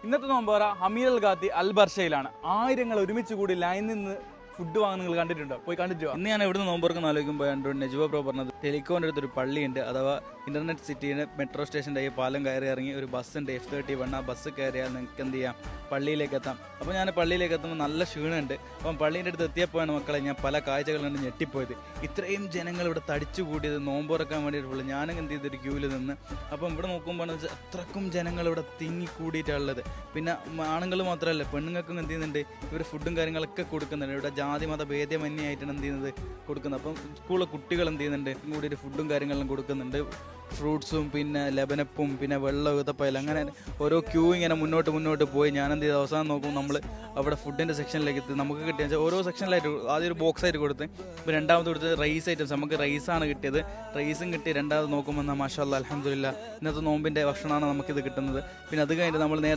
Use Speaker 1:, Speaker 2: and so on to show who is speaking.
Speaker 1: ഇന്നത്തെ നോമ്പോറ ഹമീൽ ഖാത്തി അൽ ബർഷയിലാണ്. ആയിരങ്ങൾ ഒരുമിച്ച് കൂടി ലൈനിൽ നിന്ന് ഫുഡ് വാങ്ങുന്ന നിങ്ങൾ കണ്ടിട്ടുണ്ടോ? പോയി കണ്ടിട്ടോ.
Speaker 2: ഇന്ന് ഞാൻ എവിടുന്ന് നോമ്പുറക്കുന്ന ആലോചിക്കുമ്പോൾ നെജുവ പ്രോ പറഞ്ഞത് ടെലിക്കോൻ്റെ അടുത്തൊരു പള്ളിയുണ്ട്, അഥവാ ഇന്റർനെറ്റ് സിറ്റിയുടെ മെട്രോ സ്റ്റേഷൻ്റെ ഈ പാലം കയറി ഇറങ്ങി ഒരു ബസ്സുണ്ട് F31. ആ ബസ് കയറിയാൽ നിങ്ങൾക്ക് എന്ത് ചെയ്യാം, പള്ളിയിലേക്ക് എത്താം. അപ്പോൾ ഞാൻ പള്ളിയിലേക്ക് എത്തുമ്പോൾ നല്ല ക്ഷീണമുണ്ട്. അപ്പം പള്ളീൻ്റെ അടുത്ത് എത്തിയപ്പോഴാണ് മക്കളെ ഞാൻ പല കാഴ്ചകൾ കണ്ട് ഞെട്ടിപ്പോയത്. ഇത്രയും ജനങ്ങൾ ഇവിടെ തടിച്ചു കൂടിയത് നോമ്പുറക്കാൻ വേണ്ടിയിട്ടുള്ളൂ. ഞാനും എന്ത് ചെയ്തൊരു ക്യൂവിൽ നിന്ന് അപ്പം ഇവിടെ നോക്കുമ്പോൾ അത്രക്കും ജനങ്ങൾ ഇവിടെ തിങ്ങിക്കൂടിയിട്ടുള്ളത്. പിന്നെ ആണുങ്ങൾ മാത്രമല്ല, പെണ്ണുങ്ങൾക്കും എന്ത് ചെയ്യുന്നുണ്ട്, ഇവർ ഫുഡും കാര്യങ്ങളൊക്കെ കൊടുക്കുന്നുണ്ട്. ഇവിടെ ജാതി മത ഭേദമന്യായിട്ടാണ് എന്ത് ചെയ്യുന്നത് കൊടുക്കുന്നത്. അപ്പം സ്കൂളിലെ കുട്ടികൾ എന്ത് ചെയ്യുന്നുണ്ട്, കൂടി ഒരു ഫുഡും കാര്യങ്ങളും കൊടുക്കുന്നുണ്ട്. ഫ്രൂട്ട്സും പിന്നെ ലബനപ്പും പിന്നെ വെള്ളം ഉതപ്പയിലും അങ്ങനെ ഓരോ ക്യൂ ഇങ്ങനെ മുന്നോട്ട് പോയി ഞാൻ എന്ത് ചെയ്ത് അവസാനം നോക്കുമ്പോൾ നമ്മൾ അവിടെ ഫുഡിൻ്റെ സെക്ഷനിലേക്ക് എത്തി. നമുക്ക് കിട്ടിയ ഓരോ സെക്ഷനിലായിട്ട് ആദ്യം ഒരു ബോക്സ് ആയിട്ട് കൊടുത്ത്, ഇപ്പോൾ രണ്ടാമത് കൊടുത്തത് റൈസ് ഐറ്റംസ്. നമുക്ക് റൈസാണ് കിട്ടിയത്. റൈസും കിട്ടി. രണ്ടാമത് നോക്കുമ്പോൾ മാഷാ അല്ലാഹ് അൽഹംദുലില്ലാഹ് ഇന്നത്തെ നോമ്പിൻ്റെ ഭക്ഷണമാണ് നമുക്കിത് കിട്ടുന്നത്. പിന്നെ അത് കഴിഞ്ഞിട്ട് നമ്മൾ നേരത്തെ